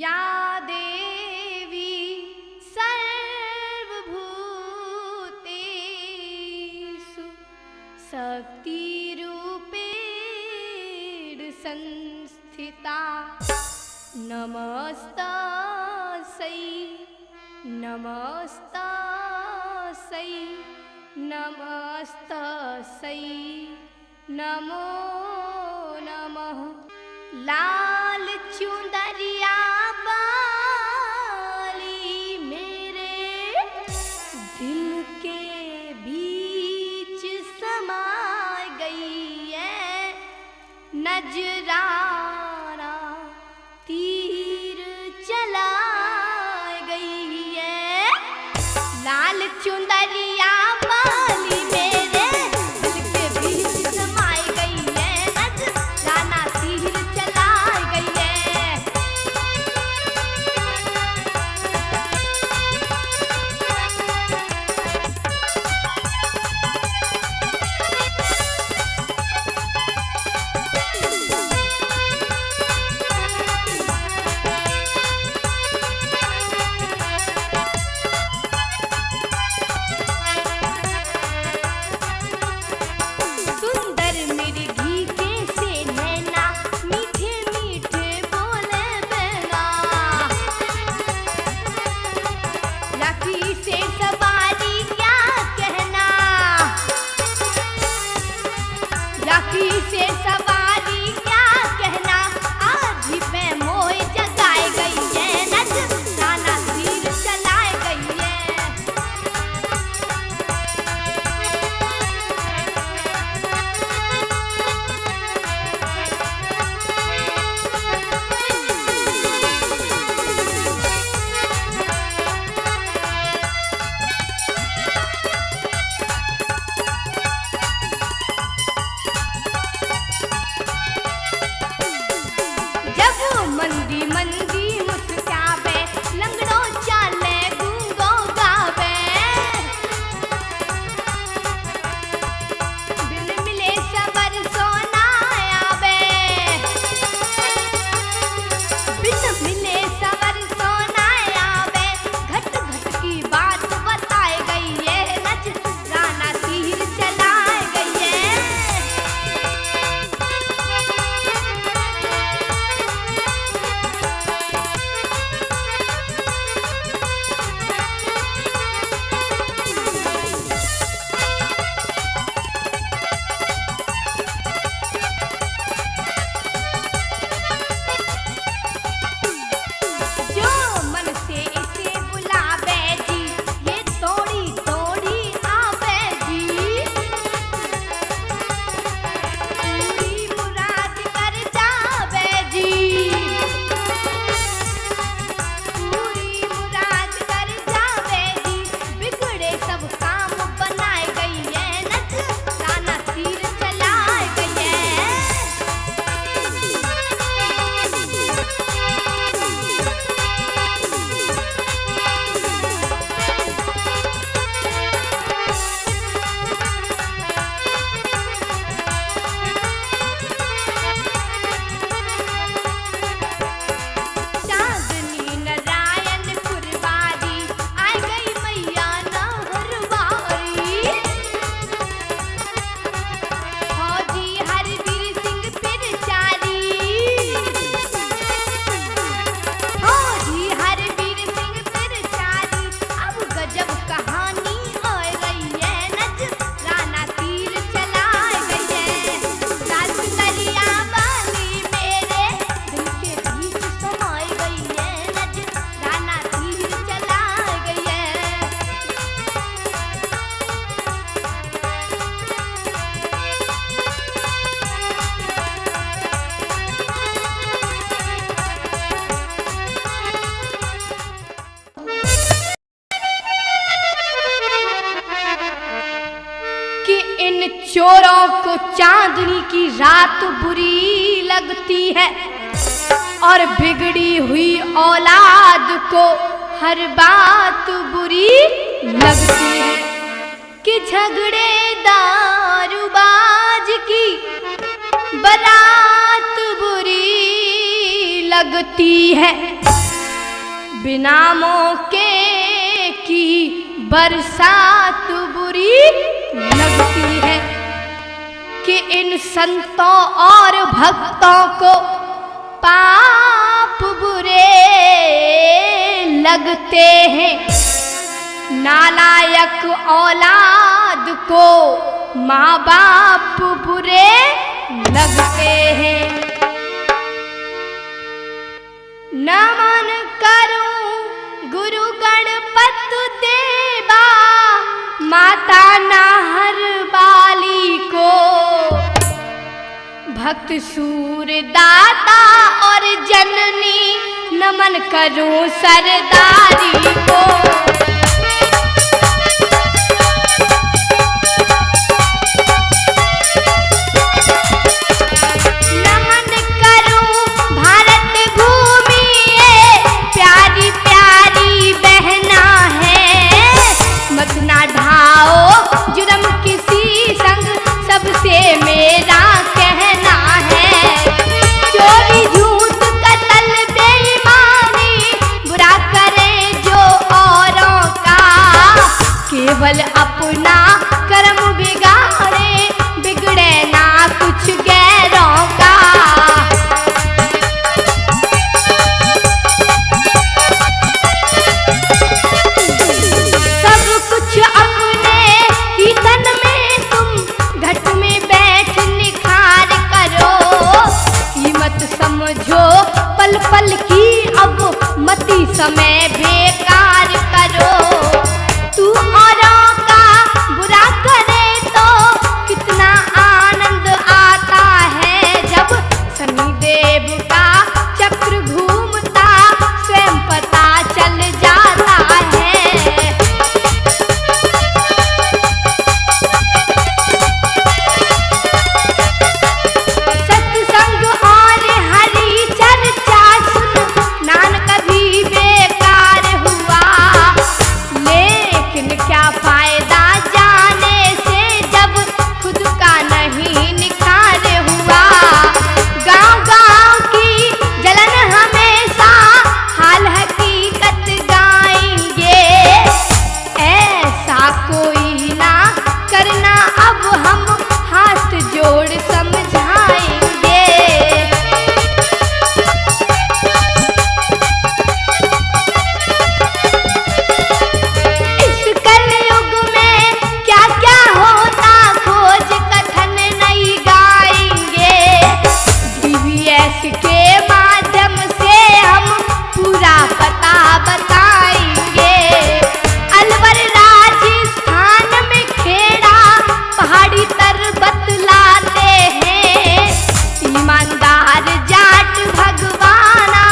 या देवी सर्वभूतेषु शक्तिरूपेण संस्थिता नमस्तस्यै नमस्तस्यै नमस्तस्यै नमो नमः। लाल चुंदरिया वाली मेरे दिल के बीच समा गई है, नजराना तीर चला गई है। लाल चुंदरिया वाली मेरे दिल के बीच समाई गई है, नजराना तीर चला गई है। सुंदर मिर्गी कैसे नैना, मीठे मीठे बोले बहना, लाठी से सवारी क्या कहना, लाठी से सवारी क्या कहना, आधी पे मोह जगाए गई है, नजराना तीर चलाए गई है। जब मंदी मंदी मुस्कावे, लंगड़ो चाले गूंगो गावे, बिन मिले सबर सोना आवे, बिन मिले सबर सोना आवे, घट घट की बात बताई गई है, नजराना तीर चलाए गई है। जो मन से इसे बुलावे जी, ये तोड़ी तोड़ी आवे जी, पूरी मुराद कर जावे जी, पूरी मुराद कर जावे जी, बिगड़े सब काम बनाए गई है, नजराना तीर चलाए गई है। चांदनी नारायणपुर वाली आई गई मैया नहरवारी, फौजी हरवीर सिंह पिरचारी, फौजी हरवीर सिंह पिरचारी, अब गजब कहानी हो गई है, नजराना तीर चलाए गई है। लाल चुंदरिया वाली मेरे दिल के बीच समाई गई है, नजराना तीर चलाए गई है। कि इन चोरों को चांदनी की रात बुरी लगती है, और बिगड़ी हुई औलाद को हर बात बुरी लगती है, कि झगड़े दारूबाज की बारात बुरी लगती है। बिना मौके की बरसात बुरी लगती है कि इन संतों और भक्तों को पाप बुरे लगते हैं। नालायक औलाद को माँ बाप बुरे लगते हैं। नमन करूं गुरु गणपत देवा माता नाहर बाली को, भक्त सूर दाता और जननी नमन करूं सरदारी को। मेरा कहना है चोरी झूठ कत्ल बेईमानी बुरा करे जो औरों का, केवल अपना कर्म बिगाड़े बिगड़े ना कुछ गैरों का। सब कुछ अपने ही तन में तुम घट में बैठ निखार करो, कीमत समझो पल पल की अब मती समय बेकार करो। तू औरों का बुरा करे तो कितना आनंद आता है, जब शनिदेव का चक्र घूमता स्वयं पता चल जाता है। सत्संग और हरि चर्चा सुन नान कभी बेकार हुआ, लेकिन क्या फायदा जाने से जब खुद का नहीं निखार हुआ। गांव गांव की जलन हमेशा हाल हकीकत गाएंगे, ऐसा कोई ना करना अब हम हाथ जोड़ समझाएंगे। इस कलयुग में क्या क्या होता खोज कथन नहीं गाएंगे, DVS के माध्यम से हम पूरा पता बताएंगे। अलवर राजस्थान में खेड़ा पहाड़ी तर बतलाते हैं, ईमानदार जाट भगवाना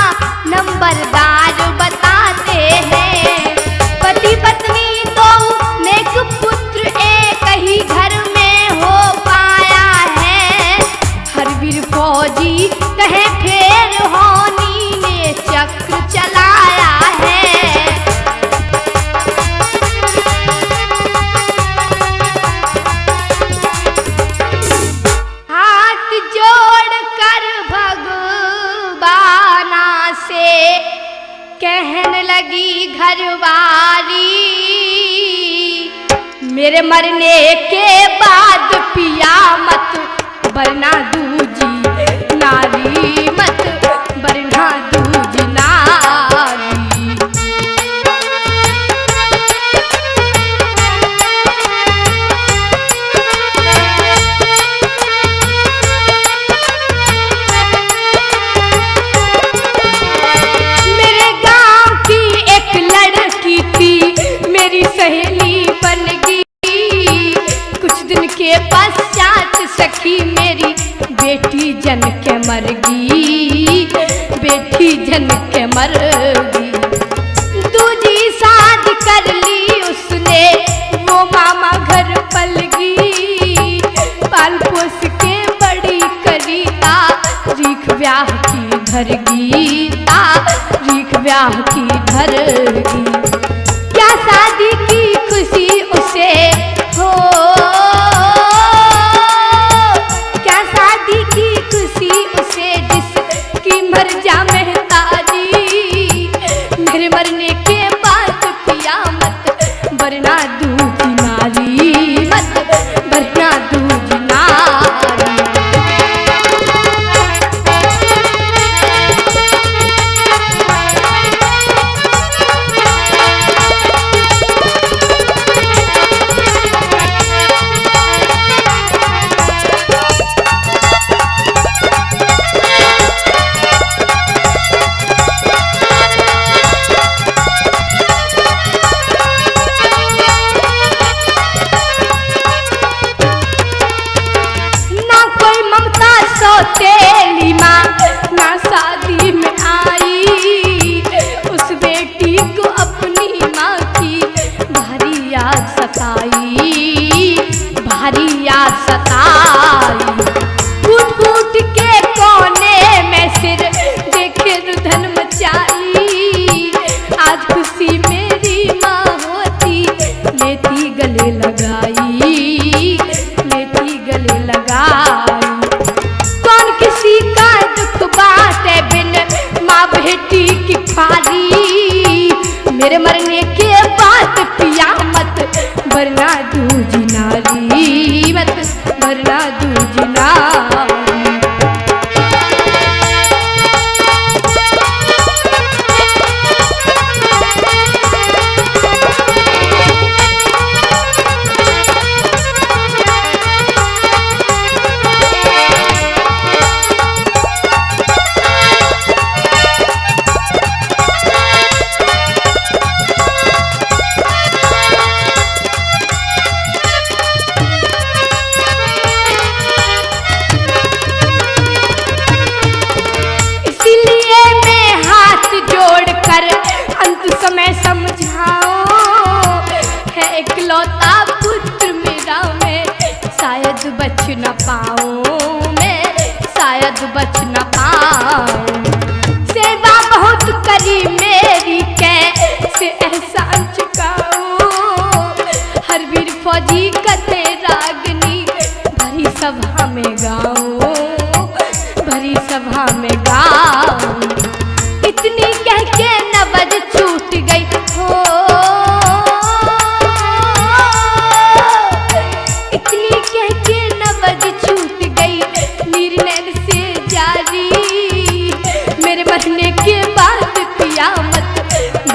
नंबरदार बताते हैं। पति पत्नी दो नेक पुत्र एक ही घर में हो पाया है, हर वीर फौजी कहे फेर होनी ने चक्र चलाया है। हाथ जोड़ कर भगवाना से कहने लगी घरवाली, मेरे मरने के बाद पिया मत वरना दूजी नारी, मत वरना दूजी नारी। मेरे गांव की एक लड़की थी मेरी सहेली बन गई, कुछ दिन के पश्चात सखी मेरी बेटी जन के मर गई, बेटी जन के मर गई। दूजी शादी कर ली उसने वो मामा घर पल गई, पाल पोस के बड़ी करी तारीख ब्याह की धर गीता, रीख ब्याह की धर गई। क्या शादी की खुशी उसे हो, क्या शादी की खुशी उसे जिसकी मर जा मेहतारी, मेरे मर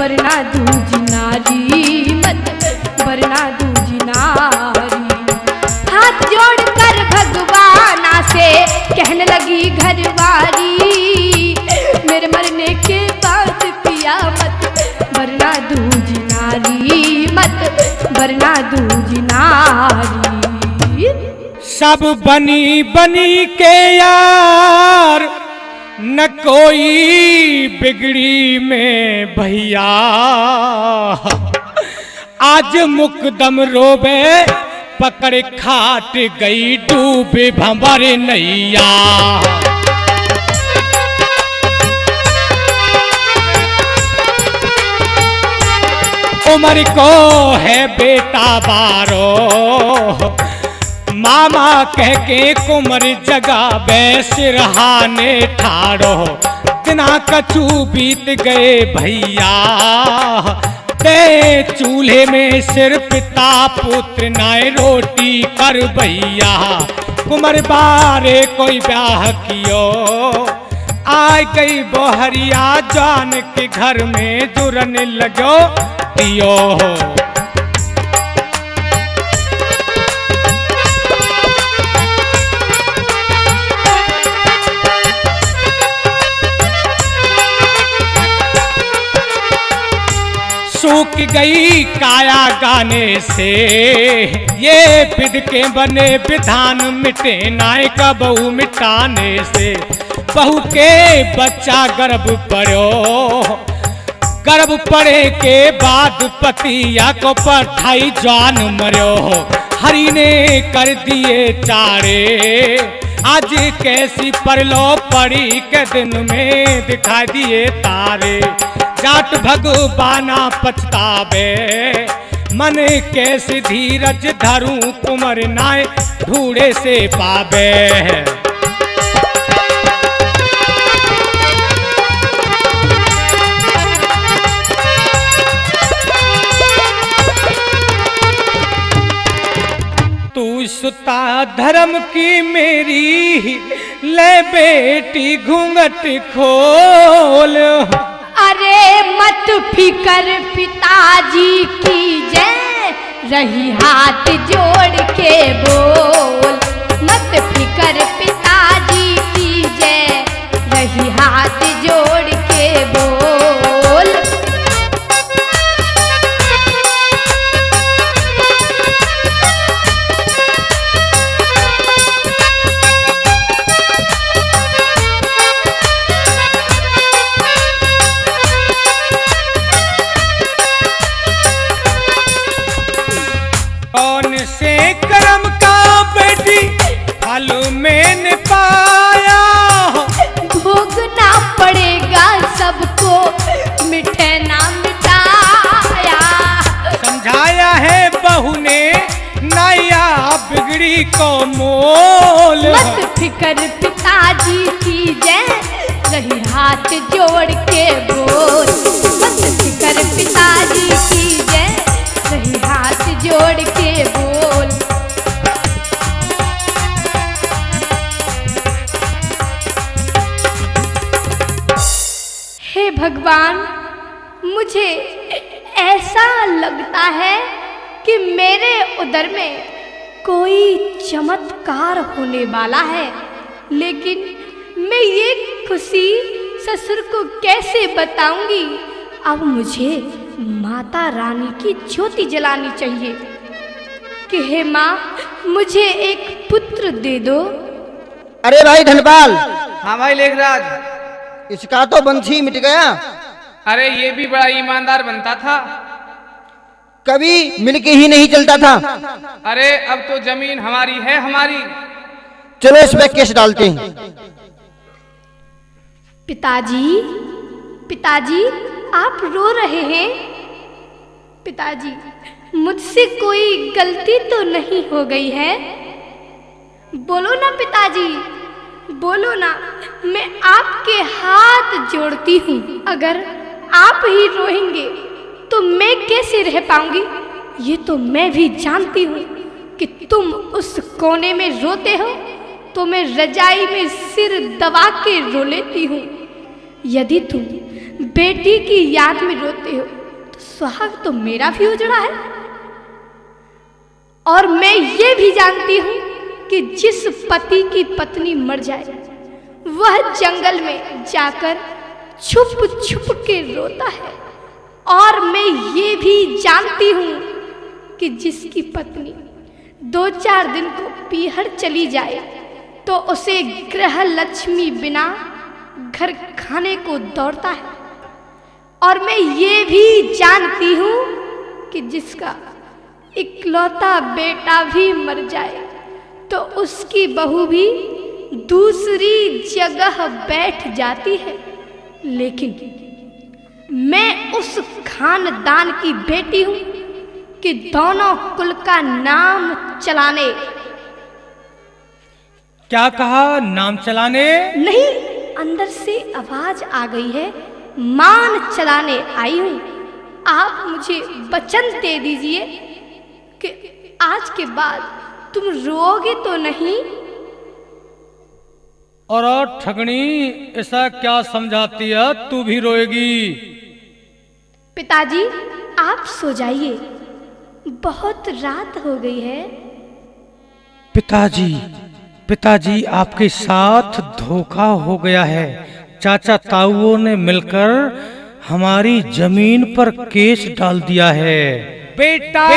वरना दूजी नारी, मत वरना दूजी नारी। हाथ जोड़कर भगवाना से कहने लगी घरवाली, मेरे मरने के बाद पिया मत वरना दूजी नारी, मत वरना दूजी नारी। सब बनी बनी के यार, न कोई बिगड़ी में भैया, आज मुकदम रोबे पकड़ खाट गई डूबे भंवर नैया। उमर को है बेटा बारो, मामा कह के कुमर जगा सिरहाने ठाड़ो। दिना कछू बीत गए भैया, ते चूल्हे में सिर पिता पुत्र नाय रोटी कर भैया। कुमर बारे कोई ब्याह कियो, आ गई बोहरिया जान के घर में जुरन लगो दियो। सूख गई काया गाने से, ये विध के बने विधान मिटे नाय का बहू मिटाने से। बहू के बच्चा गर्भ पड़ो, गर्भ पड़े के बाद पतिया को पठाई जान मरो। हरि ने कर दिए चारे, आज कैसी परलो पड़ी के दिन में दिखाई दिए तारे। जाट भगवाना पछतावे, मन कैसी धीरज धरूं कुमर नाय ढूढ़े से पावे। तू सुता धर्म की मेरी, ले बेटी घूंघट खोल। अरे मत फिकर पिताजी की जय, रही हाथ जोड़ के बोल। मत फिकर पिताजी की जय, रही हाथ जोड़ के बोल। कौन से कर्म का बेटी फल मैंने पाया, भोगना पड़ेगा सबको मिठे ना मिटाया। समझाया है बहू ने नया बिगड़ी को मोल। मत फिकर पिताजी की जय, रही हाथ जोड़ के बोल। मत फिकर पिताजी की जय, रही हाथ जोड़ के बोल। हे भगवान, मुझे ऐसा लगता है कि मेरे उदर में कोई चमत्कार होने वाला है, लेकिन मैं ये खुशी ससुर को कैसे बताऊंगी। अब मुझे माता रानी की ज्योति जलानी चाहिए कि हे माँ, मुझे एक पुत्र दे दो। अरे भाई धनपाल। हाँ भाई लेखराज। इसका तो बंसी मिट गया। अरे ये भी बड़ा ईमानदार बनता था, कभी मिलके ही नहीं चलता था। अरे अब तो जमीन हमारी है हमारी। चलो इस पे केस डालते हैं। पिताजी, पिताजी आप रो रहे हैं। पिताजी, मुझसे कोई गलती तो नहीं हो गई है? बोलो ना पिताजी, बोलो ना, मैं आपके हाथ जोड़ती हूँ। अगर आप ही रोएंगे तो मैं कैसे रह पाऊंगी? ये तो मैं भी जानती हूँ कि तुम उस कोने में रोते हो तो मैं रजाई में सिर दबा के रो लेती हूँ। यदि तुम बेटी की याद में रोते हो तो सुहाग तो मेरा भी उजड़ा है। और मैं ये भी जानती हूं कि जिस पति की पत्नी मर जाए वह जंगल में जाकर छुप छुप के रोता है। और मैं ये भी जानती हूं कि जिसकी पत्नी 2-4 दिन को पीहर चली जाए तो उसे गृह लक्ष्मी बिना घर खाने को दौड़ता है। और मैं ये भी जानती हूं कि जिसका इकलौता बेटा भी मर जाए तो उसकी बहू भी दूसरी जगह बैठ जाती है। लेकिन मैं उस खानदान की बेटी हूं कि दोनों कुल का नाम चलाने। क्या कहा? नाम चलाने? नहीं, अंदर से आवाज आ गई है, मान चलाने आई हूं। आप मुझे वचन दे दीजिए कि आज के बाद तुम रोगे तो नहीं। और ठगनी, ऐसा क्या समझाती है? तू भी रोएगी? पिताजी आप सो जाइए, बहुत रात हो गई है। पिताजी, पिताजी आपके साथ धोखा हो गया है। चाचा ताऊओं ने मिलकर हमारी जमीन पर केस डाल दिया है। बेटा,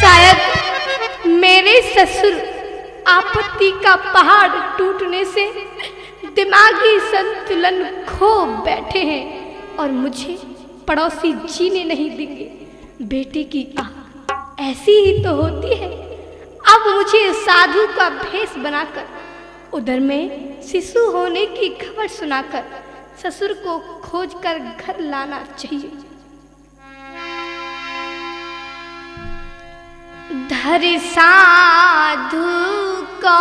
शायद मेरे ससुर आपत्ति का पहाड़ टूटने से दिमागी संतुलन खो बैठे हैं और मुझे पड़ोसी जीने नहीं देंगे। बेटे की आह ऐसी ही तो होती है। अब मुझे साधु का भेष बनाकर उधर में शिशु होने की खबर सुनाकर ससुर को खोजकर घर लाना चाहिए। धर साधु को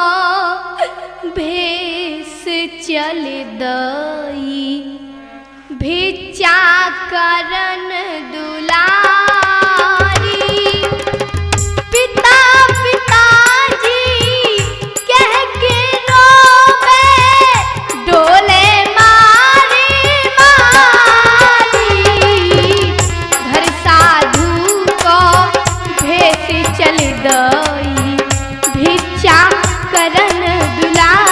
भेष चल दई, भिक्षा करन दुलारी। पिता पिताजी कह के रोवे, डोले मारी मारी। घर साधु को भेष चल दई, भिक्षा करन दुलारी।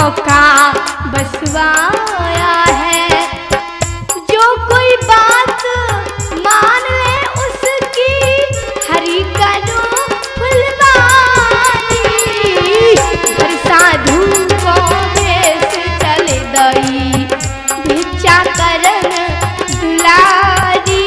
मौका बसवाया है। जो कोई बात मान ले उसकी हरी करो फुलवारी। हर साधु को देश चले दई भिक्षा करन दुलारी।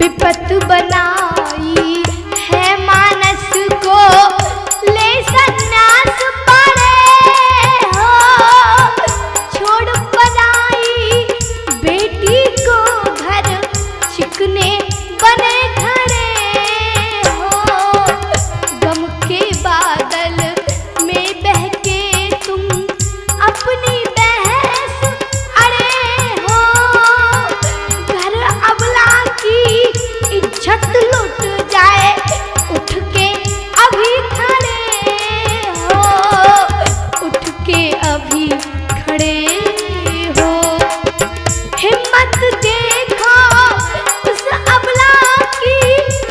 विपत बनाई है मानस को ले सन्यास पड़े हो। छोड़ पराई बेटी को घर चिकने बने खड़े हो। गम के बादल में बहके तुम अपनी बहस अड़े हो। घर अबला की इज्जत लुट जाए उठ के अभी खड़े हो। उठ के अभी खड़े हो। हिम्मत देखो उस अबला की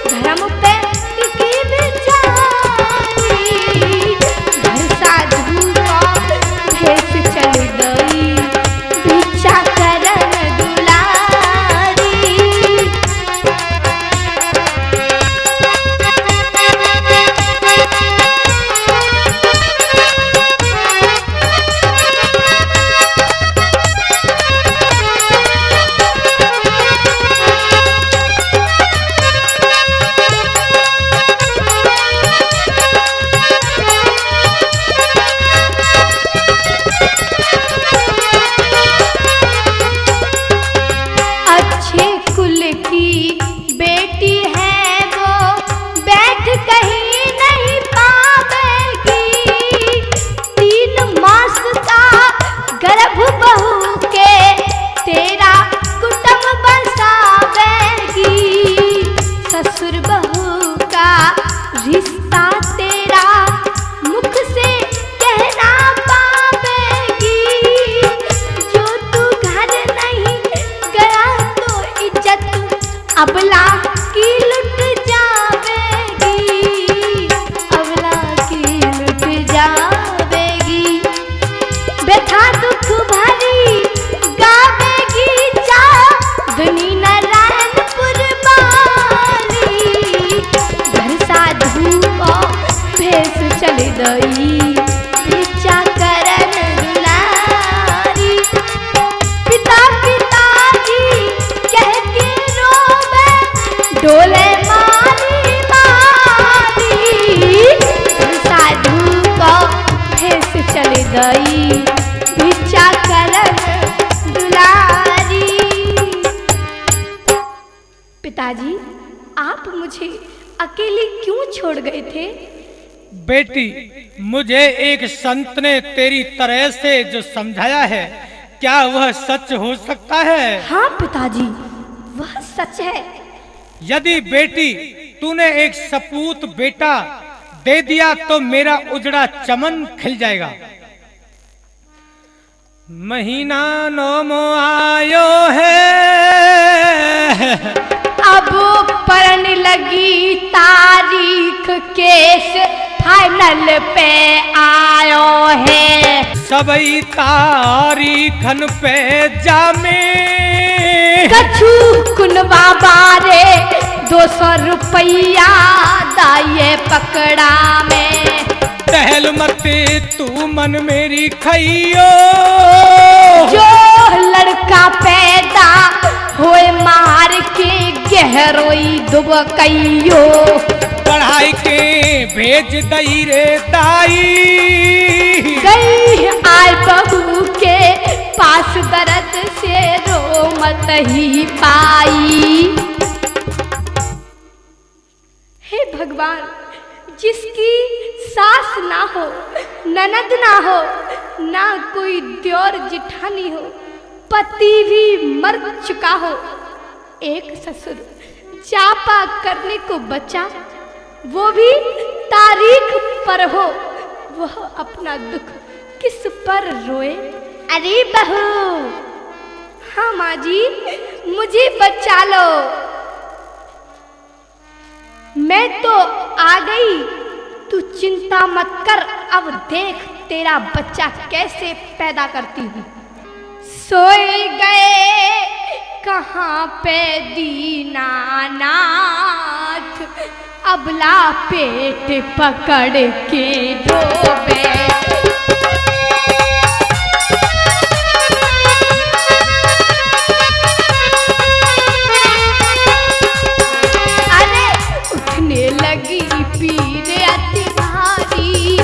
धर्म पे टिकी बेचारी। घर साधु का भेष चल गई भिक्षा करन दुलारी। अच्छे कुल की बेटी है वो बैठ कहीं नहीं पावेगी। 3 मास का गर्भ बहू के तेरा कुटुंब बसावेगी। ससुर बहू का रिश्ता तेरा मुख से कहना पावेगी। जो तू घर नहीं गया तो इज्जत अबला की लुट जावेगी। अबला की लुट जावेगी। व्यथा दुख भरी गावेगी जा धनी नारायणपुर वाली। घर साधु को भेष चले दई भिक्षा करन दुलारी। पिता पिताजी कह के रोवे डोले मारी मारी। साधु को भेष चले गई भिक्षा करन दुलारी। पिताजी आप मुझे अकेले क्यों छोड़ गए थे? बेटी, मुझे एक संत ने तेरी तरह से जो समझाया है, क्या वह सच हो सकता है? हाँ पिताजी, वह सच है। यदि बेटी तूने एक सपूत बेटा दे दिया तो मेरा उजड़ा चमन खिल जाएगा। महीना नौमो आयो है, अब पड़न लगी तारीख, केस फाइनल पे आयो है। सबई तारीखन पे जामे कछु कुनवा बारे 200 रुपया दाये पकड़ा में। टहल मत तू मन मेरी खइयो, जो लड़का पैदा होए मार के गहरोई दुबकइयो। पढ़ाई के भेज दई रे दाई, गई आय बहू के पास दर्द से रो मत ही पाई। हे भगवान, जिसकी सास ना हो, ननद ना हो, ना कोई द्योर जिठानी हो, पति भी मर चुका हो, एक ससुर चापा करने को बचा, वो भी तारीख पर हो, वह अपना दुख किस पर रोए। अरे बहू, हाँ माँ जी, मुझे बचा लो, मैं तो आ गई, तू चिंता मत कर, अब देख तेरा बच्चा कैसे पैदा करती हूँ। सोए गए कहाँ पे दीनानाथ, अबला पेट पकड़ के डोबे। लगी पीर अति भारी,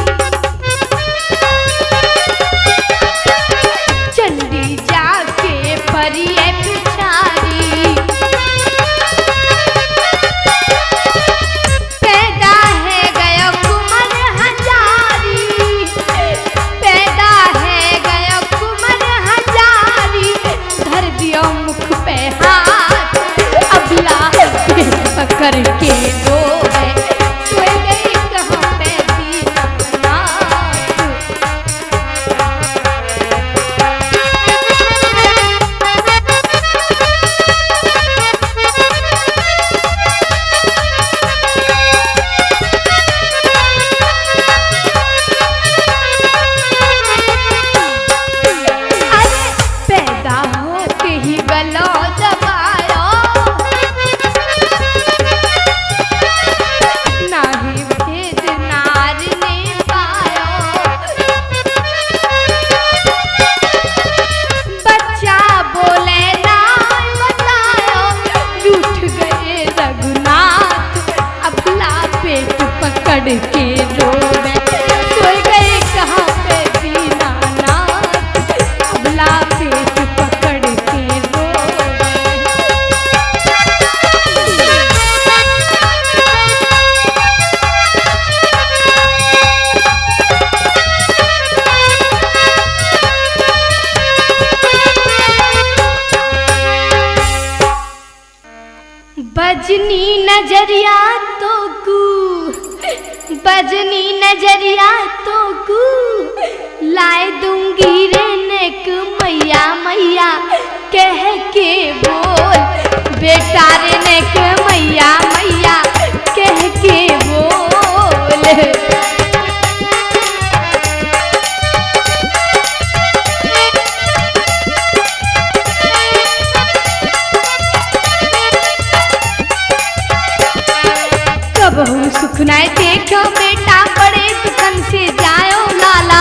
चंडी जाके परिए पिछारी, पैदा है गया कुमर हजारी, पैदा है गया कुमर हजारी, धर दियो मुख पे हाथ, अबला पकड़ के दो। बजनी नजरिया तो कू, बजनी नजरिया तो कू, लाए दूंगी रे नेक मैया मैया कह के बोल, बेटा रे नेक मैया मैया कह के बोल। बहु सुख नाय देखो बेटा, बड़े दुकान से जायो लाला,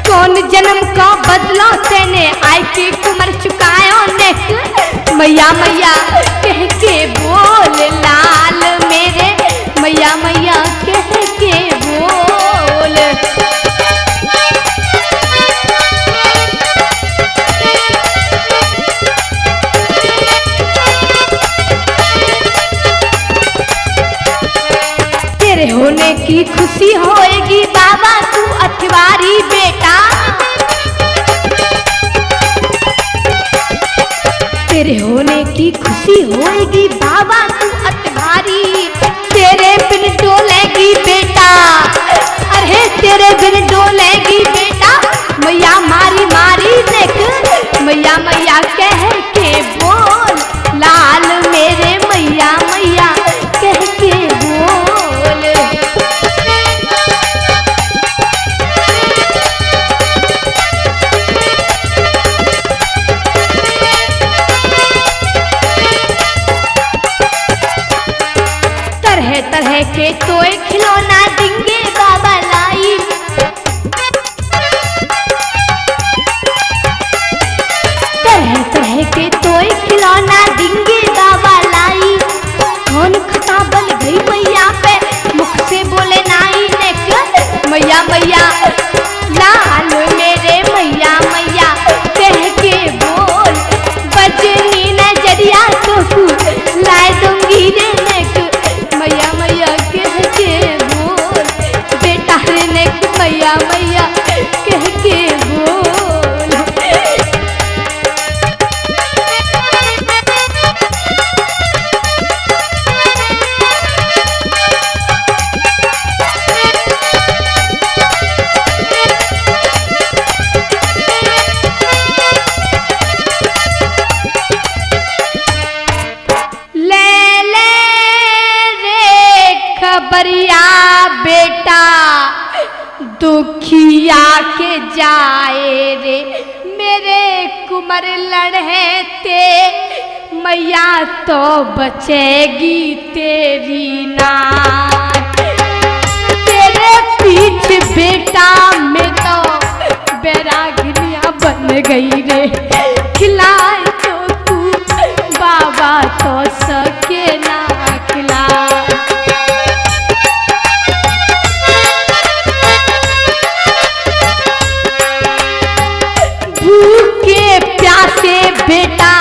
कौन जन्म का बदला तेने आय के कुमर चुकायो नेक मैया मैया कह के बोल, लाल मेरे मैया मैया कह के बोल। होने की खुशी होएगी बाबा तू अठवारी बेटा, तेरे होने की खुशी होएगी बाबा तू अठवारी, तेरे बिन डोलेगी बेटा, अरे तेरे बिन डोलेगी बेटा, मैया मारी मारी देख मैया मैया कह के बोल, लाल मेरे मैया मैया कह के बोल। तरह के तोय खिलौना देंगे बाबा लाई, तरह तरह के के जाए रे मेरे कुमर लड़ते मैया तो बचेगी तेरी नाक। तेरे पीछे बेटा में तो बैरागिनियां बन गई रे, खिलाए तो तू बाबा तो सके ना खिला। भूखे प्यासे बेटा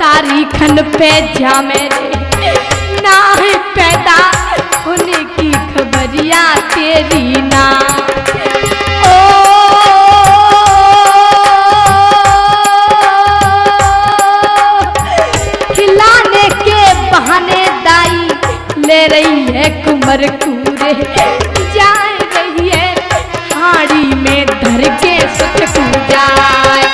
तारीखन पे जा मेरे, ना है पैदा होने की खबरिया तेरी ना। खिलाने के बहाने दाई ले रही है कुमर कूरे, जाए रही है हाड़ी में धर के सटकू जाए।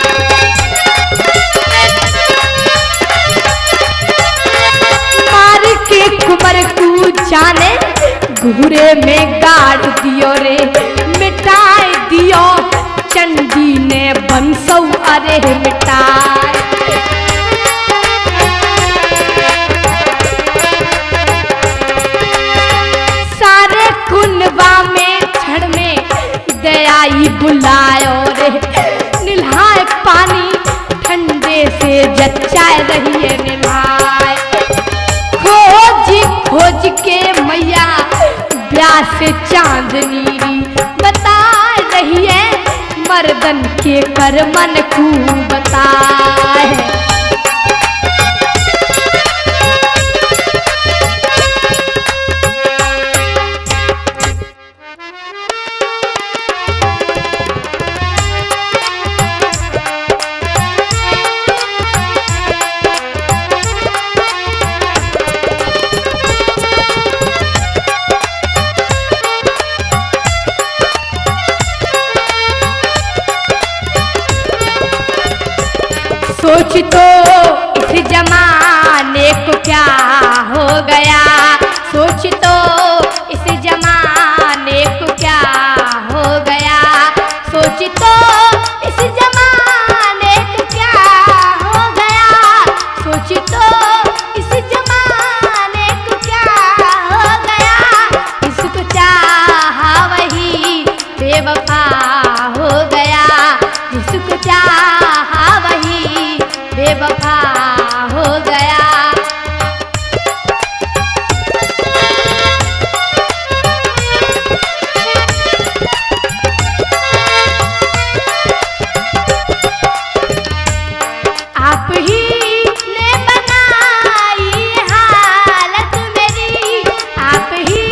मार के कुमर कू जाने घूरे में गाड़ दियो रे, मिटाए दियो चंडी ने बंसौ अरे मिटाए। सारे कुनबा में छड़ में दयाई बुलायो रे, निल्हाए पानी ठंडे से जच्चाए रही है निल्हाए। खोज खोज के मैया ब्यास चांदनी बता रही है, मर्दन के करमन को बताए। सोच तो इस जमाने को क्या हो गया, सोच तो इस जमाने को क्या हो गया, सोच तो इस जमाने को क्या हो गया, सोच तो इस जमाने को क्या हो गया। इसको चाहा वही बेवफा हो गया, जिसको चाहा वही बेवफा हो गया। आप ही ने बनाई हालत मेरी, आप ही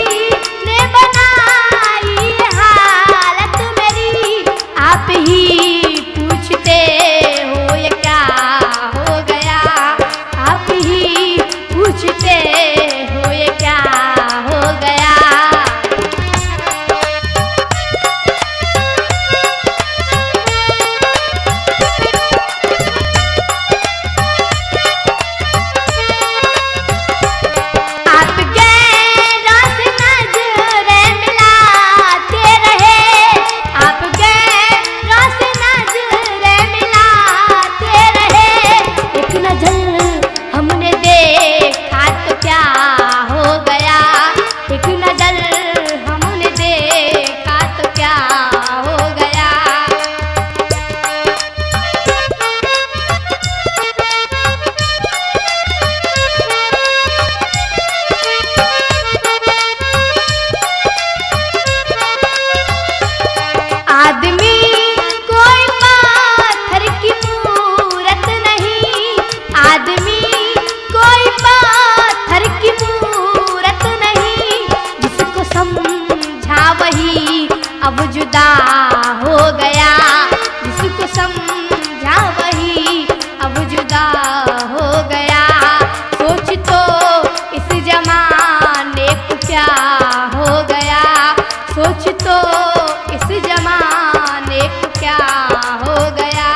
ने बनाई हालत मेरी, आप ही पूछते हो ये क्या हो गया, आप ही पूछते हो ये क्या हो गया। आप गैरों से नजरें मिलाते रहे, आप गैरों से नजरें मिलाते रहे, एक नजर हमने देखा तो क्या हो गया, एक नजर हमने देखा तो क्या हो गया। आदमी कोई पाथर की मूरत नहीं, आदमी कोई पाथर की मूरत नहीं, जिसको समझा वही अब जुदा हो गया, जिसको समझा वही अब जुदा हो गया। सोच तो इस जमाने को क्या हो गया, सोच तो इस जमाने को क्या हो गया,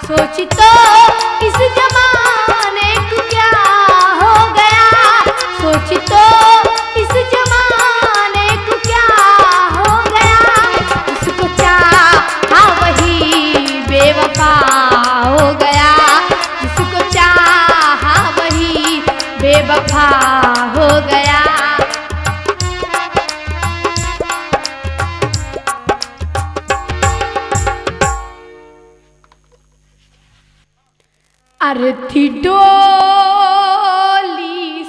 सोच तो इस जमाने को क्या हो गया, सोच तो इस जमाने को क्या हो गया। इसको चाह अर्थी डोली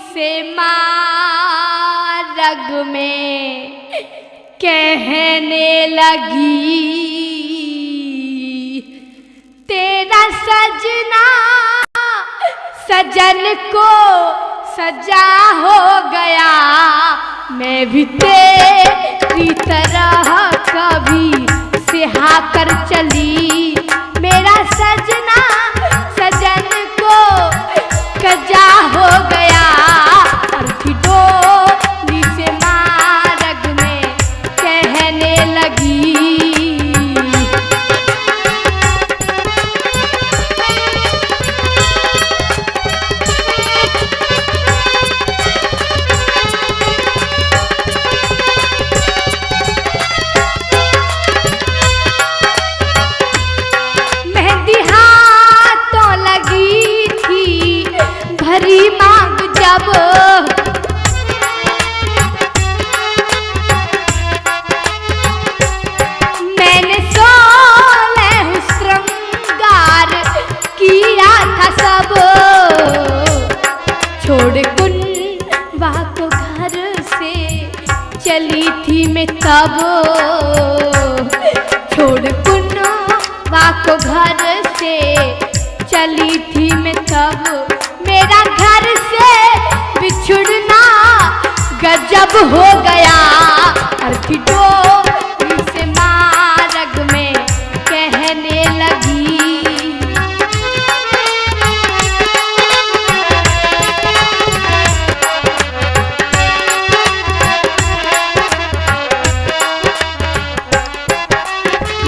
से मार्ग में कहने लगी, तेरा सजना सजन को सजा हो गया, मैं भी तेरी तरह कभी सिहा कर चली, मेरा सजना सजन को कजा हो गया, अर्थी डोली से मार्ग में कहने लगी। मेहंदी हाथों लगी थी भरी मांग जब, मैंने 16 श्रृंगार किया था सब, छोड़ कुंवा को घर से चली थी मैं तब, छोड़ कुंवा को घर से चली थी मैं तब, मेरा घर से बिछुड़ना गजब हो गया, अर्थी डोली से मार्ग में कहने लगी।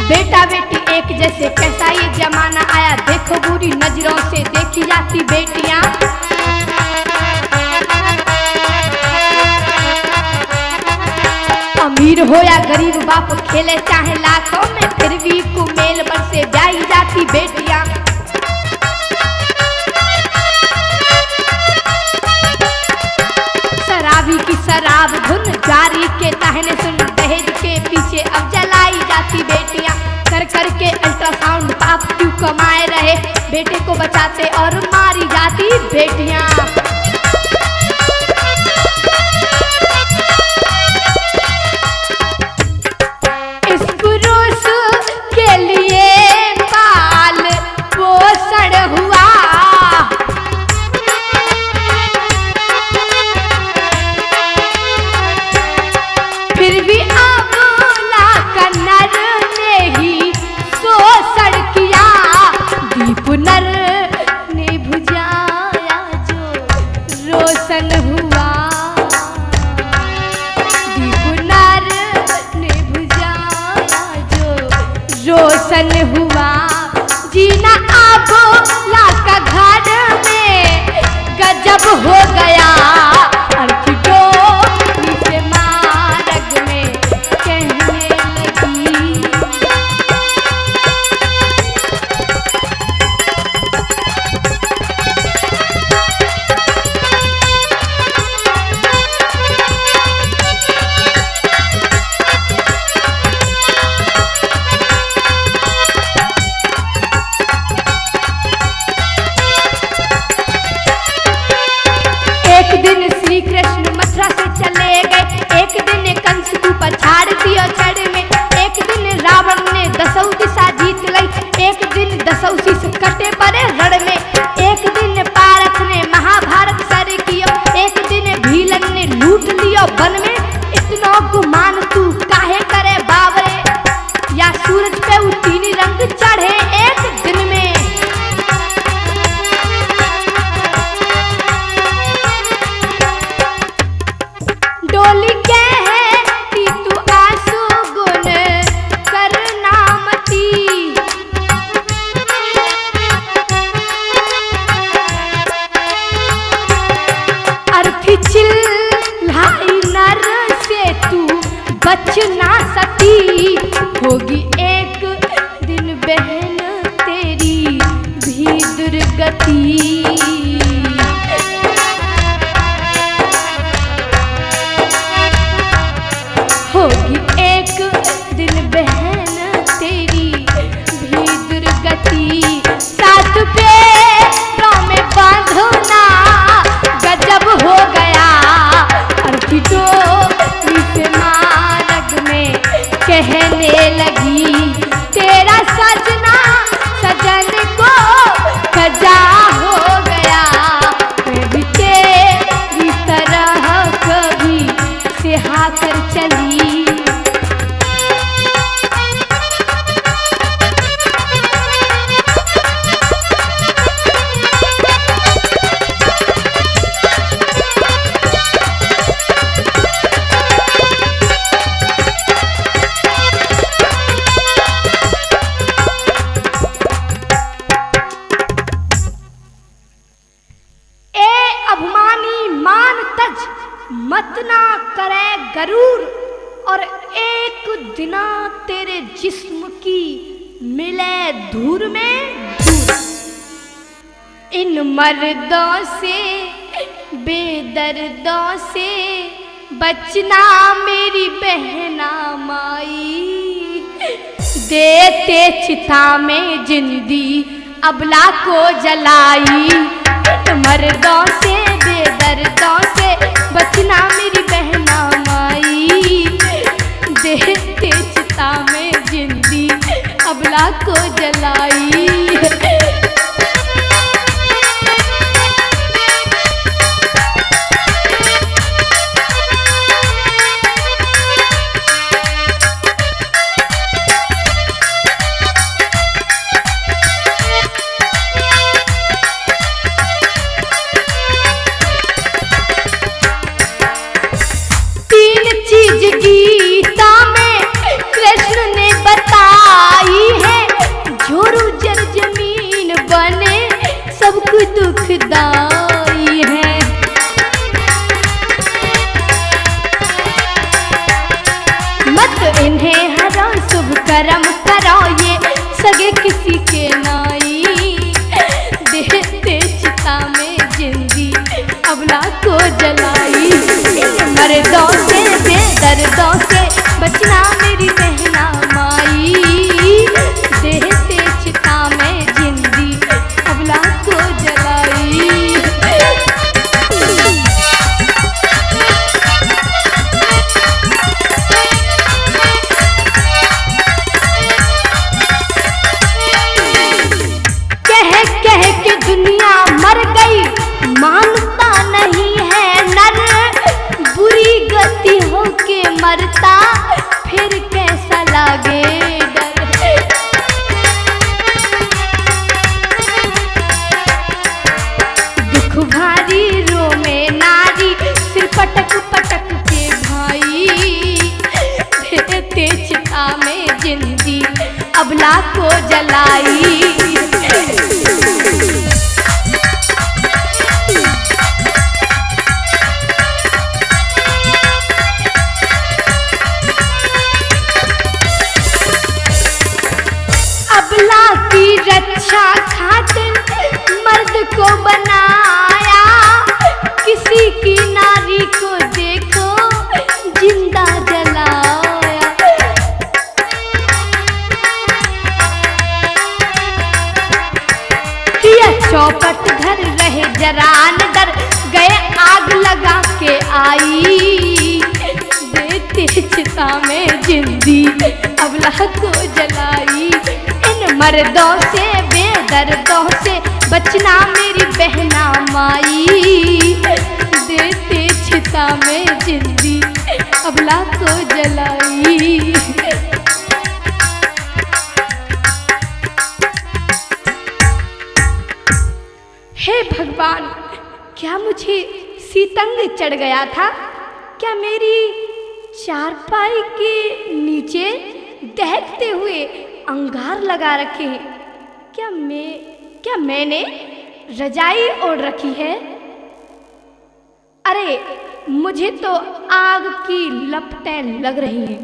बेटा बेटी एक जैसे कैसा ये जमाना आया, देखो बुरी नजरों से देखी जाती बेटियां, अमीर हो या गरीब बाप खेले चाहे लाखों में, फिर भी कुमेल पर से जाई जाती बेटियां। शराबी की शराब धुन जारी के ताहने सुन, दहेज के पीछे अब जलाई जाती बेटियां, कर कर के अल्ट्रासाउंड बाप क्यों कमाए रहे, बेटे को बचाते और मारी जाती बेटियां। इस पुरुष के लिए पाल पोषण हुआ, फिर भी अबला कन्नर ने ही शोषण किया, दीप नर ने बुझाया जो रोशन हुआ, दीप नर ने बुझाया जो रोशन हुआ, जीना अबला का घर में गजब हो गया, अर्थी डोली से मार्ग में कहने लगी। एक दिन श्री कृष्ण मथुरा से चले गए, एक दिन कंस को पछाड़ दिया छड़ में, एक दिन रावण ने 10 दिशा जीत लई, एक दिन 10 शीश कटे पड़े रण में, एक दिन पारस ने महाभारत सर किया, एक दिन भीलन ने लूट लिया वन में, इतना गुमान तू काहे करे बाबरे, या सूरज पे वो 3 रंग चढ़े एक दिन में। डोली कहती तू आंसू गुन करना मती, अर्थी चिल्लाई नर से तू बच ना सकी, होगी एक दिन बहन तेरी भी दुर्गति, होगी एक दिन बहन तेरी भी दुर्गति, साथ पे मत ना करे गरूर, और एक दिना तेरे जिस्म की मिले धूर में धूर। इन मर्दों से बेदर्दों से बचना मेरी बहना माई, देते चिता में जिंदी अबला को जलाई। इन मर्दों से बेदर्दों से बचना मेरी बहना माई, देते चिता में जिंदी अबला को जलाई। गीता में कृष्ण ने बताई है, झोरू जर जमीन बने सबको दुखदाई है। मत इन्हें हरो शुभ कर्म करो ये सगे किसी के नाई, देते चिता में जिंदी अबला को जलाई। मर्दों से बेदर्दों से बचना मेरी बहना माई, देते चिता में जिंदी अबला को जलाई। कह कह के दुनिया मर गई, मानता नहीं है नर, बुरी गति हो के मरता फिर कैसा लागे डर। दुख भारी रो में नारी, सिर पटक पटक के भाई, देते चिता में जिंदी अबला को जलाई। की रक्षा खातिर मर्द को बनाया, किसी की नारी को देखो जिंदा जलाया। किया चौपट घर रहे जरा न डर, गए आग लगा के आई, देते चिता में जिंदी अबला को जलाई। मर्दों से बेदर्दों से बचना मेरी बहना माई, देते चिता में जिंदी अबला को जलाई। हे भगवान, क्या मुझे सीतंग चढ़ गया था? क्या मेरी चारपाई के नीचे दहकते हुए अंगार लगा रखे हैं? क्या मैंने रजाई ओढ़ रखी है? अरे मुझे तो आग की लपटें लग रही हैं।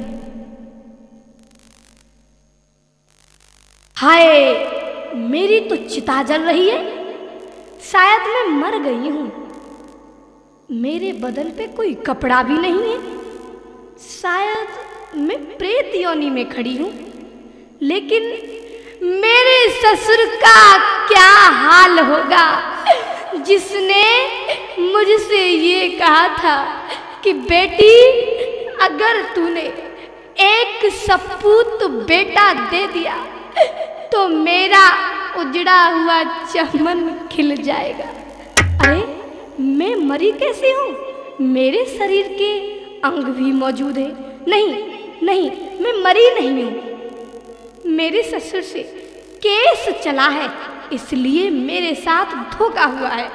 हाय, मेरी तो चिता जल रही है, शायद मैं मर गई हूं। मेरे बदन पे कोई कपड़ा भी नहीं है, शायद मैं प्रेत योनि में खड़ी हूं। लेकिन मेरे ससुर का क्या हाल होगा, जिसने मुझसे ये कहा था कि बेटी, अगर तूने एक सपूत बेटा दे दिया तो मेरा उजड़ा हुआ चमन खिल जाएगा। अरे मैं मरी कैसे हूँ? मेरे शरीर के अंग भी मौजूद है। नहीं, मैं मरी नहीं हूँ। मेरे ससुर से केस चला है, इसलिए मेरे साथ धोखा हुआ है।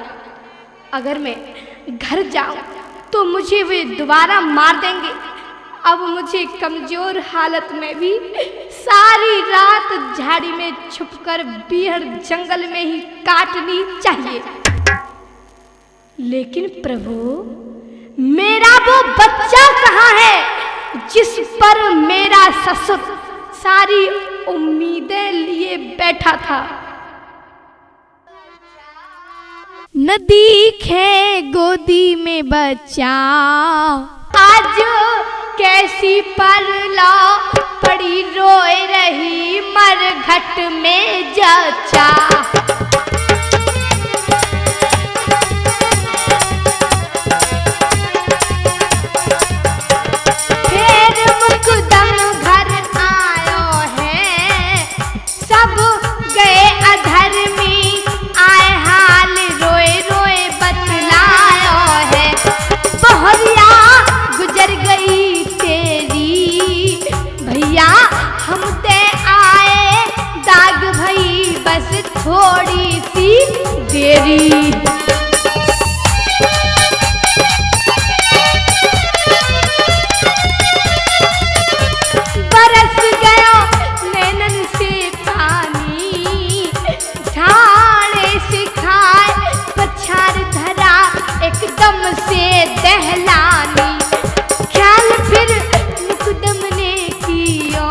अगर मैं घर जाऊं तो मुझे वे दोबारा मार देंगे। अब मुझे कमजोर हालत में भी सारी रात झाड़ी में छुपकर बीहड़ जंगल में ही काटनी चाहिए। लेकिन प्रभु, मेरा वो बच्चा कहाँ है जिस पर मेरा ससुर सारी उम्मीदें लिए बैठा था। न दिखे गोदी में बच्चा, आज कैसी परला पड़ी रोए रही मरघट में जचा। फिर मुकदम घर आयो है, सब गए अधर्मी, आए हाल रोए रोए बतलायो है। बहरिया गुजर गई तेरी भैया, हम ते आए दाग भई बस थोड़ी सी देरी। बरस गया नैनन से पानी, झाड़े से खाए पछाड़ धरा एकदम से दहलानी। ख्याल फिर मुकदम ने कियो,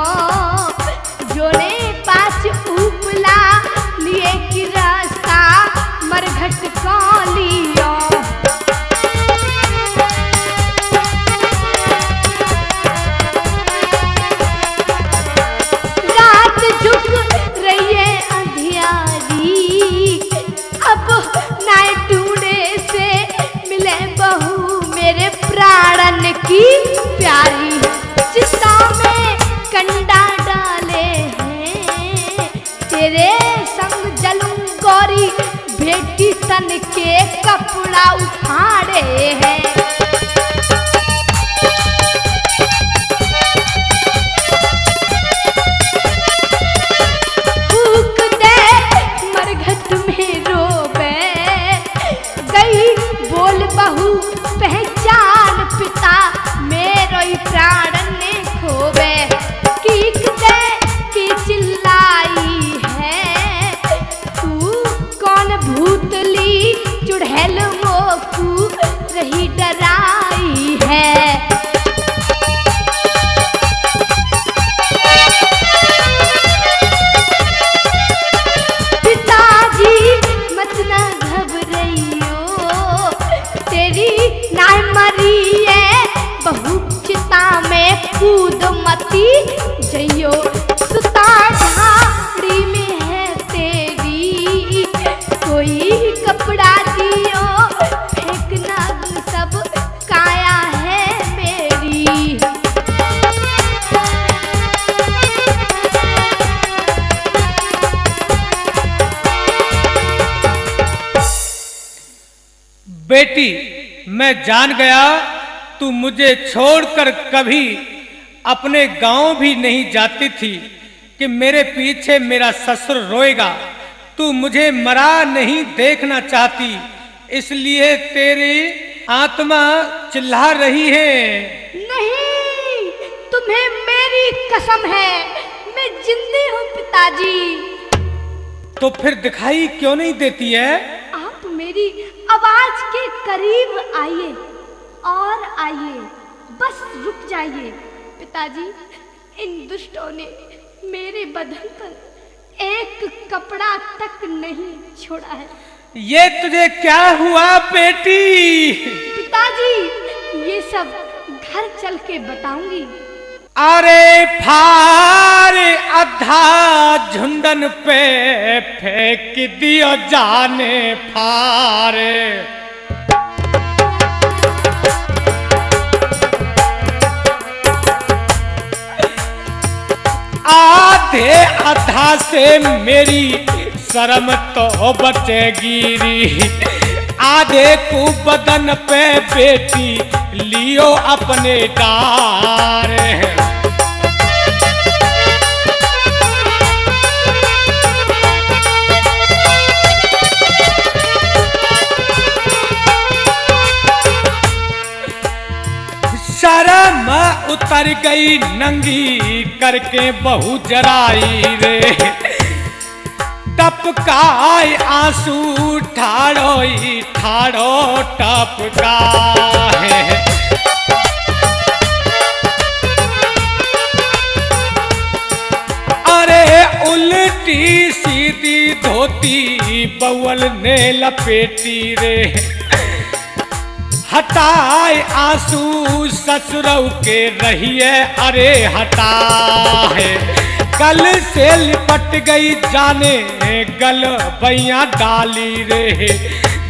जोने पास उपला लिए कि रास्ता मरघट को लियो। रात झुक रही है अंधियारी, अब नाय ढूंढे से मिले बहू मेरे प्राणन की प्यारी। चिता में कंडा डाले हैं, तेरे संग जलूं गौरी, बेटी तन के कपड़ा उठाड़े हैं। फूक दे मरघट में रोबे, गई बोल बहू पहचान पिता, मेरो ही प्राण ने खोबे। कीक दे की चिल्लाई है, तू कौन भूतली चुड़ैल मोकू रही डराई है। पिताजी मत ना घबराइयो, तेरी नाय मरी है बहू, चिता में कूद मती जइयो। सुता झाड़ी में है तेरी, कोई कपड़ा दियो, फेंकना सब काया है मेरी। बेटी, मैं जान गया तू मुझे छोड़कर कभी अपने गांव भी नहीं जाती थी कि मेरे पीछे मेरा ससुर रोएगा। तू मुझे मरा नहीं देखना चाहती, इसलिए तेरी आत्मा चिल्ला रही है। नहीं, तुम्हें मेरी कसम है, मैं जिंदी हूँ पिताजी। तो फिर दिखाई क्यों नहीं देती है? आप मेरी आवाज के करीब आइए और आइए, बस रुक जाइए। पिताजी, इन दुष्टों ने मेरे बदन पर एक कपड़ा तक नहीं छोड़ा है। ये तुझे क्या हुआ बेटी? पिताजी, ये सब घर चल के बताऊंगी। अरे फार आधा झुंडन पे फेंक दियो जाने फार, आधे आधा से मेरी शर्म तो बचेगी, आधे को बदन पे बेटी लियो अपने डार। शर्म उतर गई नंगी करके बहु जराई रे, तब टपकाए आंसू ठाड़ो ही ठाड़ो टपकाए। अरे उल्टी सीधी धोती बउल ने लपेटी रे, हटाए आंसू ससुरऊ के रहिए अरे हटाए। गल से लिपट गई जाने गल बैया डाली रे,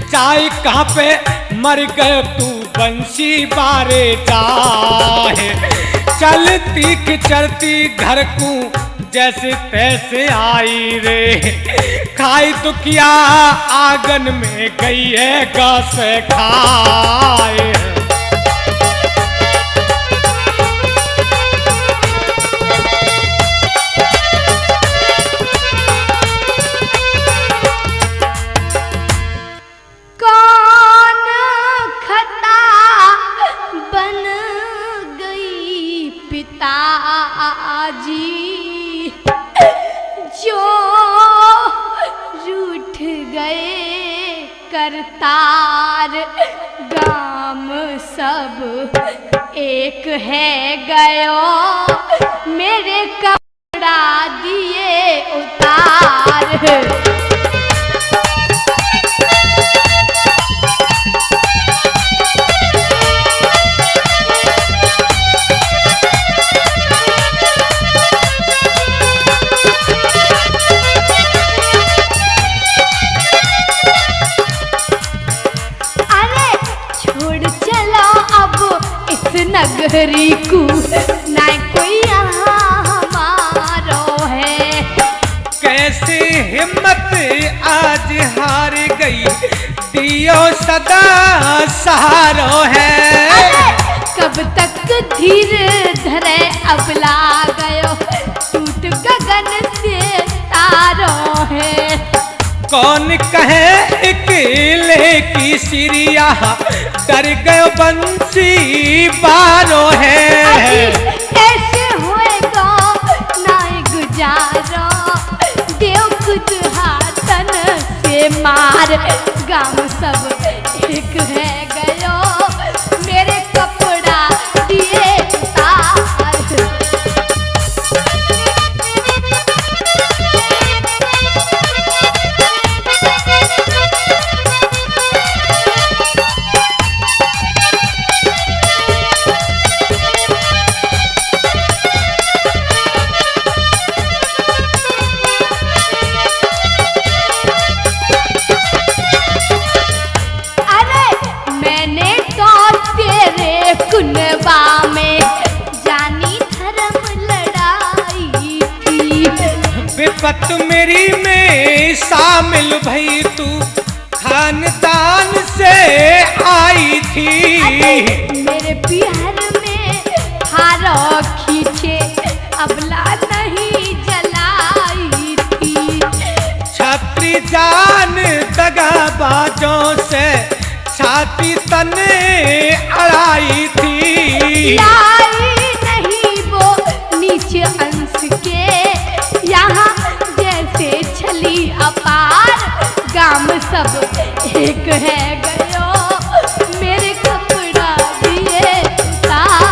चाय कहाँ पे मर गए तू बंसी बारे जाए। चलती कि चलती घर को जैसे तैसे आई रे, खाई तो किया आंगन में गई है घास खाए। कौन खता बन गई पिताजी, जो रूठ गए करतार। गाम सब एक है गयो, मेरे कपड़ा दिए उतार। नगरी को ना कोई यहाँ हमारो है। कैसे हिम्मत आज हार गई, दियो सदा सहारो है। कब तक धीर धरे अबला गयो, टूट गगन से तारो है। कौन कहे अकेले की सिरिया, डर गयो बंसी बारो है। ऐसे होएगा ना गुजारो, देव खुद हाथन से मार। गाम सब एक है गयो, मेरे कपड़ा दिए उतार। विपत मेरी में शामिल भई, तू खानदान से आई थी। मेरे पिहर में हारो खींचे, अबला नहीं जलाई थी। छात्री जान दगाबाजों से छाती तने अड़ाई थी। लाई नहीं वो नीचे अंश के, यहाँ जैसे छली अपार। गाम सब एक है गयो, मेरे कपड़ा दिए उतार।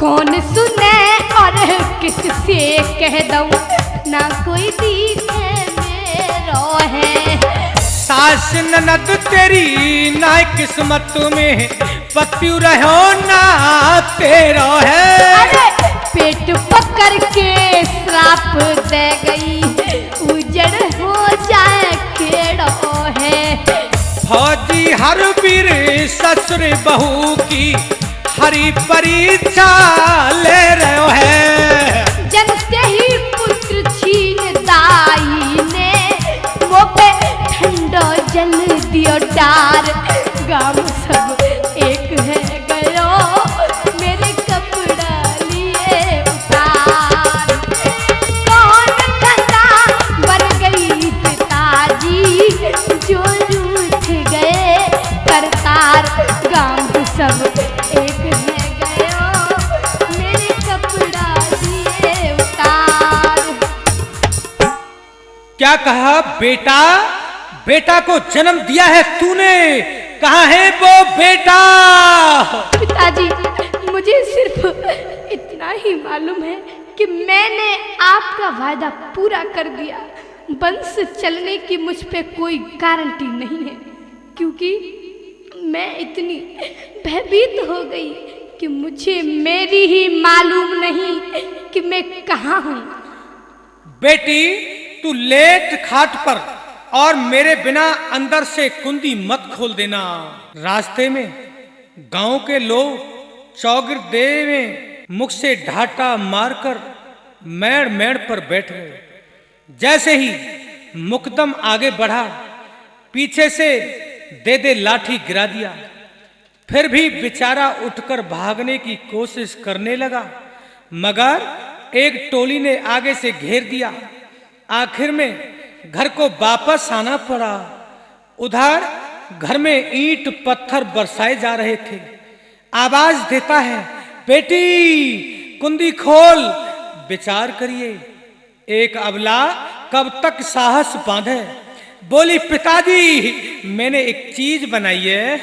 कौन सुने और किससे कह दूं, ना कोई दिखे मेरो है। सास ननद तेरी ना किस्मत में, पतियु रहो ना तेरो है। अरे पेट पकड़ के श्राप दे गई, उजड़ हो जाए केड़ो है। फौजी हर वीर ससुर बहू की हरी परीक्षा ले रहे है। जनते ही पुत्र छीन दाई ने, वो पे ठंडो जल दियो डार। गाम सब एक है गयो, क्या कहा बेटा? बेटा को जन्म दिया है तूने, कहाँ है वो बेटा? पिताजी, मुझे सिर्फ इतना ही मालूम है कि मैंने आपका वादा पूरा कर दिया। वंश चलने की मुझ पे कोई गारंटी नहीं है, क्योंकि मैं इतनी भयभीत हो गई कि मुझे मेरी ही मालूम नहीं कि मैं कहाँ हूँ। बेटी, तू लेट खाट पर और मेरे बिना अंदर से कुंडी मत खोल देना। रास्ते में गांव के लोग चौगिरदे में मुख से ढाटा मारकर मेड़ मेड़ पर बैठ गए। जैसे ही मुकदम आगे बढ़ा, पीछे से दे लाठी गिरा दिया। फिर भी बेचारा उठकर भागने की कोशिश करने लगा, मगर एक टोली ने आगे से घेर दिया। आखिर में घर को वापस आना पड़ा। उधर घर में ईंट पत्थर बरसाए जा रहे थे। आवाज देता है, बेटी कुंडी खोल। विचार करिए, एक अबला कब तक साहस बांधे। बोली, पिताजी मैंने एक चीज बनाई है।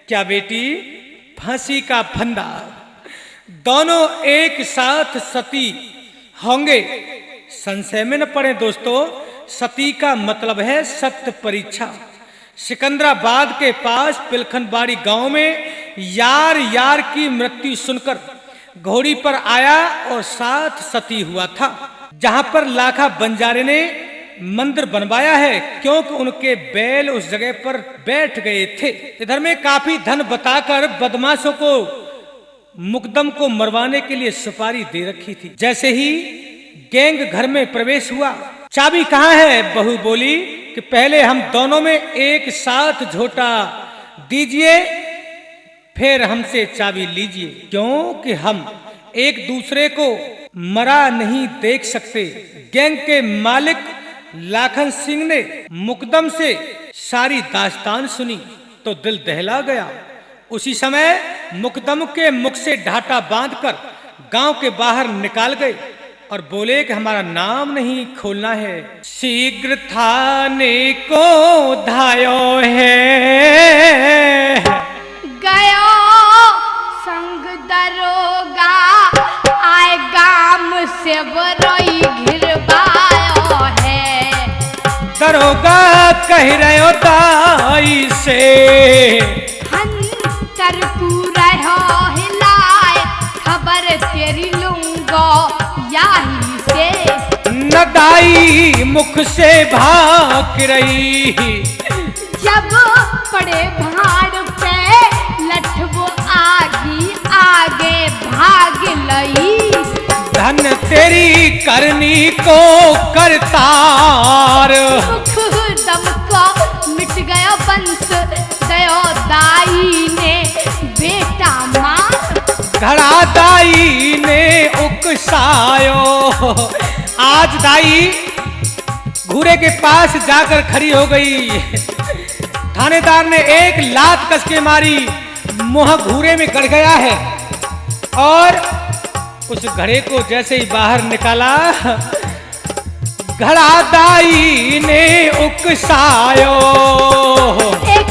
क्या बेटी? फांसी का फंदा। दोनों एक साथ सती होंगे, संशय में न पड़े दोस्तों। सती का मतलब है सत्य परीक्षा। सिकंदराबाद के पास पिलखनबाड़ी गांव में यार यार की मृत्यु सुनकर घोड़ी पर आया और साथ सती हुआ था। जहां पर लाखा बंजारे ने मंदिर बनवाया है, क्योंकि उनके बैल उस जगह पर बैठ गए थे। इधर में काफी धन बताकर बदमाशों को मुकदम को मरवाने के लिए सुपारी दे रखी थी। जैसे ही गैंग घर में प्रवेश हुआ, चाबी कहाँ है? बहू बोली कि पहले हम दोनों में एक साथ झोटा दीजिए, फिर हमसे चाबी लीजिए, क्योंकि हम एक दूसरे को मरा नहीं देख सकते। गैंग के मालिक लाखन सिंह ने मुकदम से सारी दास्तान सुनी तो दिल दहला गया। उसी समय मुकदम के मुख से ढाटा बांधकर गांव के बाहर निकाल गए और बोले कि हमारा नाम नहीं खोलना है। शीघ्र थाने को धायो है, गयो संग दरोगा आए गाम से बरोई घिरवायो है। दरोगा कह रहे हो दाई से, हंतर तू रहो हिलाए, खबर तेरी लूंगो याही से। नदाई मुख से भाग रही, जब पड़े भाड़ पे लठबो आगी आगे भाग लई। धन तेरी करनी को करतार, मुख दम को मिट गया वंश, दयो दाई ने बेटा मार। घड़ा दाई ने उकसायो। आज दाई घूरे के पास जाकर खड़ी हो गई। थानेदार ने एक लात कस के मारी, मुंह घूरे में गड़ गया है और उस घड़े को जैसे ही बाहर निकाला, घड़ा दाई ने उकसायो। एक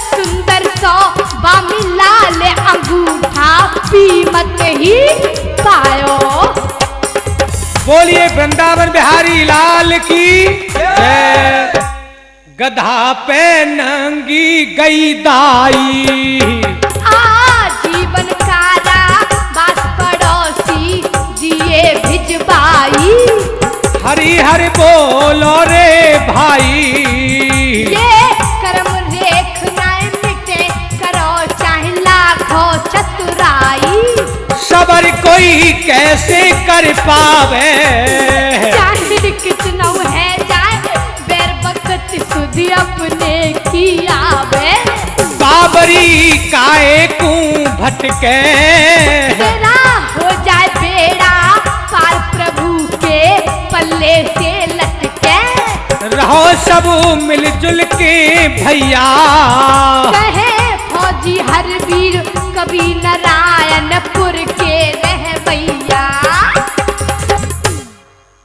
सुंदर सो बामी लाल अंगूठा कीमत ही पायो। बोलिए वृंदावन बिहारी लाल की जय। गधा पे नंगी गई दाई, आजीवन कारा बास पड़ोसी दिए भिजवाई। हरि हरि बोलो रे भाई, ये कर्म रेख न मिटे, करो चाहे लाखों चतुराई। सबर कोई कैसे कर पावे, चाहे कितना है जाए, बेर वक्त सुधी अपने की आवे। बाबरी काए को भटके, तेरा हो जाए बेड़ा पार, प्रभु के पल्ले से लटके। रहो सब मिलजुल के भैया, कहे फौजी हर वीर कभी नारायणपुर के रह भैया।